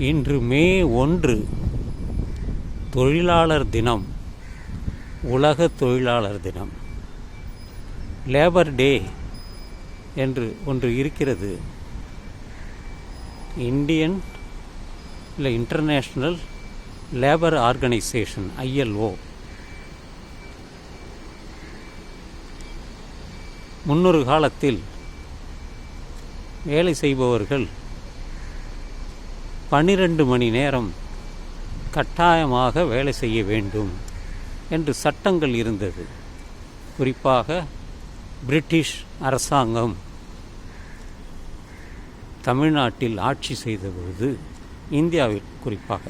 இன்று மே 1 தொழிலாளர் தினம், உலக தொழிலாளர் தினம். லேபர் டே என்று ஒன்று இருக்கிறது. International labour organisation, ILO. முன்னொரு காலத்தில் வேலை செய்பவர்கள் 12 மணி நேரம் கட்டாயமாக வேலை செய்ய வேண்டும் என்று சட்டங்கள் இருந்தது. குறிப்பாக பிரிட்டிஷ் அரசாங்கம் தமிழ்நாட்டில் ஆட்சி செய்த பொழுது, இந்தியாவில் குறிப்பாக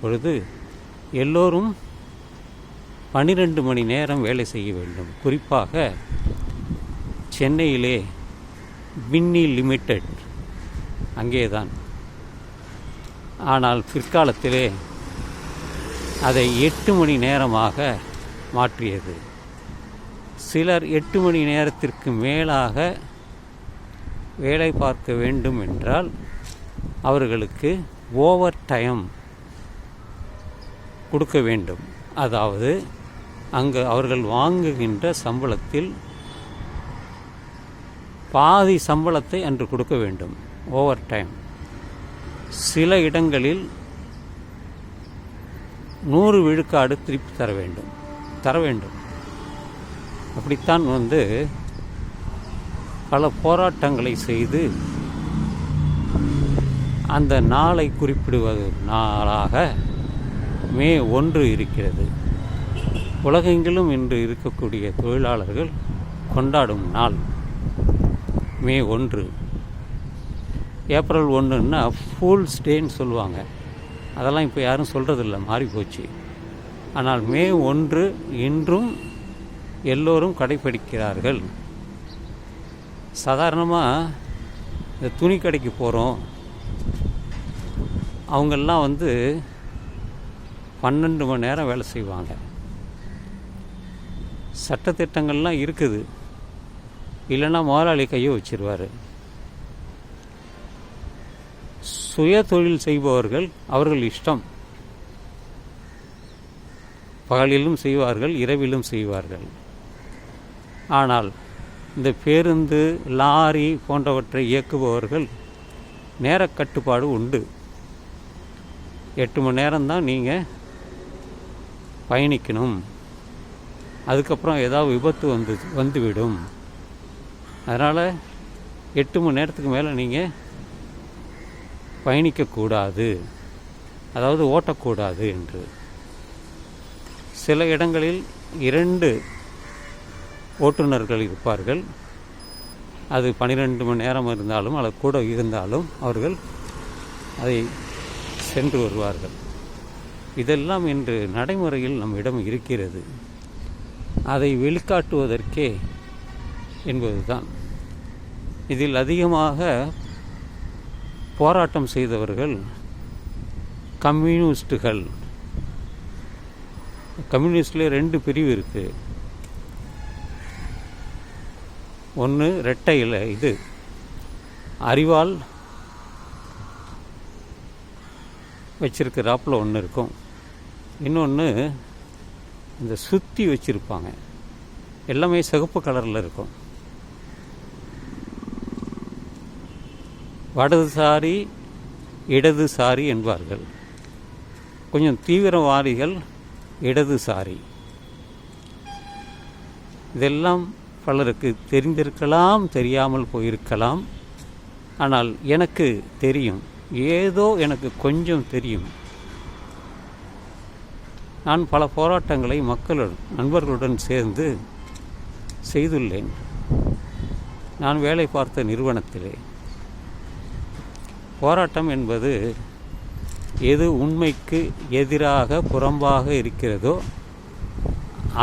பொழுது எல்லோரும் 12 மணி நேரம் வேலை செய்ய வேண்டும். குறிப்பாக சென்னையிலே பின்னி லிமிடெட் அங்கேதான். ஆனால் பிற்காலத்திலே அதை 8 மணி நேரமாக மாற்றியது. சிலர் 8 மணி நேரத்திற்கு மேலாக வேலை பார்க்க வேண்டும் என்றால் அவர்களுக்கு ஓவர் டைம் கொடுக்க வேண்டும். அதாவது அங்கு அவர்கள் வாங்குகின்ற சம்பளத்தில் பாதி சம்பளத்தை அன்று கொடுக்க வேண்டும், ஓவர் டைம். சில இடங்களில் 100 விழுக்காடு திருப்பி தர வேண்டும். அப்படித்தான் பல போராட்டங்களை செய்து அந்த நாளை குறிப்பிடுவது நாளாக மே 1 இருக்கிறது. உலகெங்கிலும் இன்று இருக்கக்கூடிய தொழிலாளர்கள் கொண்டாடும் நாள் மே 1. ஏப்ரல் 1ன்னா ஃபூல்ஸ் டேன்னு சொல்லுவாங்க. அதெல்லாம் இப்போ யாரும் சொல்கிறதில்ல, மாறி போச்சு. ஆனால் மே 1 இன்றும் எல்லோரும் கடைப்பிடிக்கிறார்கள். சாதாரணமாக இந்த துணி கடைக்கு போகிறோம், அவங்கெல்லாம் 12 மணி நேரம் வேலை செய்வாங்க. சட்டத்திட்டங்கள்லாம் இருக்குது, இல்லைன்னா முதலாளி கையை வச்சிருவார். சுய தொழில் செய்பவர்கள் அவர்கள் இஷ்டம், பகலிலும் செய்வார்கள், இரவிலும் செய்வார்கள். ஆனால் இந்த பேருந்து, லாரி போன்றவற்றை இயக்குபவர்கள் நேரக் கட்டுப்பாடு உண்டு. 8 மணி நேரம்தான் நீங்கள் பயணிக்கணும். அதுக்கப்புறம் ஏதாவது விபத்து வந்துவிடும். அதனால் 8 மணி நேரத்துக்கு மேலே நீங்கள் பயணிக்கக்கூடாது, அதாவது ஓட்டக்கூடாது என்று. சில இடங்களில் 2 ஓட்டுநர்கள் இருப்பார்கள். அது 12 மணி நேரம் இருந்தாலும் அல்லது கூட இருந்தாலும் அவர்கள் அதை சென்று வருவார்கள். இதெல்லாம் இன்று நடைமுறையில் நம்மிடம் இருக்கிறது. அதை வெளிக்காட்டுவதற்கே என்பதுதான். இதில் அதிகமாக போராட்டம் செய்தவர்கள் கம்யூனிஸ்டுகள். கம்யூனிஸ்டில் 2 பிரிவு இருக்குது. ஒன்று ரெட்டையில் இது அறிவால் வச்சிருக்கிறாப்புல ஒன்று இருக்கும். இன்னொன்று இந்த சுற்றி வச்சுருப்பாங்க, எல்லாமே சிகப்பு கலரில் இருக்கும். வடதுசாரி இடதுசாரி என்பார்கள். கொஞ்சம் தீவிரவாதிகள் இடதுசாரி. இதெல்லாம் பலருக்கு தெரிந்திருக்கலாம், தெரியாமல் போயிருக்கலாம். ஆனால் எனக்கு தெரியும், ஏதோ எனக்கு கொஞ்சம் தெரியும். நான் பல போராட்டங்களை நண்பர்களுடன் சேர்ந்து செய்துள்ளேன். நான் வேலை பார்த்த நிறுவனத்திலே போராட்டம் என்பது எது உண்மைக்கு எதிராக புறம்பாக இருக்கிறதோ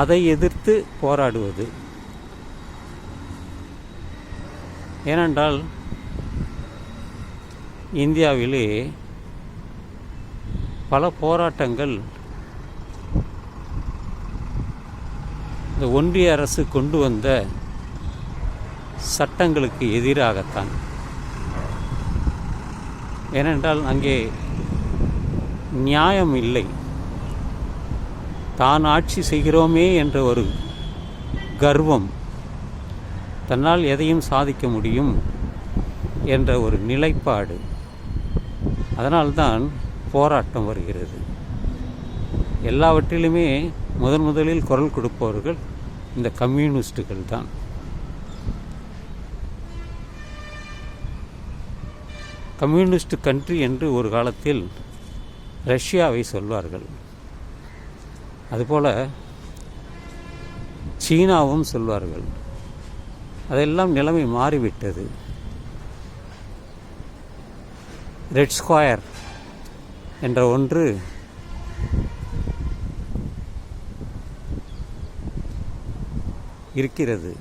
அதை எதிர்த்து போராடுவது. ஏனென்றால் இந்தியாவிலே பல போராட்டங்கள் இந்த ஒன்றிய அரசு கொண்டு வந்த சட்டங்களுக்கு எதிராகத்தான். ஏனென்றால் அங்கே நியாயம் இல்லை. தான் ஆட்சி செய்கிறோமே என்ற ஒரு கர்வம், தன்னால் எதையும் சாதிக்க முடியும் என்ற ஒரு நிலைப்பாடு, அதனால்தான் போராட்டம் வருகிறது. எல்லாவற்றிலுமே முதலில் குரல் கொடுப்பவர்கள் இந்த கம்யூனிஸ்டுகள் தான். கம்யூனிஸ்ட் கண்ட்ரி என்று ஒரு காலத்தில் ரஷ்யாவை சொல்வார்கள். அதுபோல சீனாவும் சொல்வார்கள். அதெல்லாம் நிலைமை மாறிவிட்டது. ரெட் ஸ்கொயர் என்ற ஒன்று இருக்கிறது.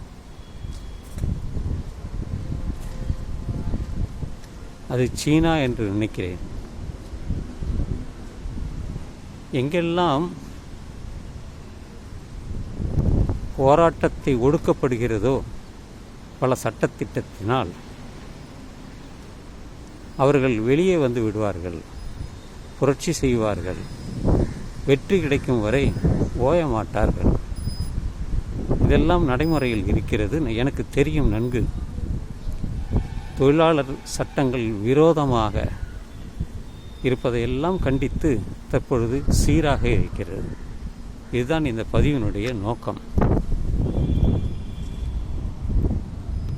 அது சீனா என்று நினைக்கிறேன். எங்கெல்லாம் போராட்டத்தை ஒடுக்கப்படுகிறதோ பல சட்டத்திட்டத்தினால், அவர்கள் வெளியே வந்து விடுவார்கள், புரட்சி செய்வார்கள், வெற்றி கிடைக்கும் வரை ஓய மாட்டார்கள். இதெல்லாம் நடைமுறையில் இருக்கிறது, எனக்கு தெரியும் நன்கு. தொழிலாளர் சட்டங்கள் விரோதமாக இருப்பதையெல்லாம் கண்டித்து தற்பொழுது சீராக இருக்கிறது. இதுதான் இந்த பதிவினுடைய நோக்கம்.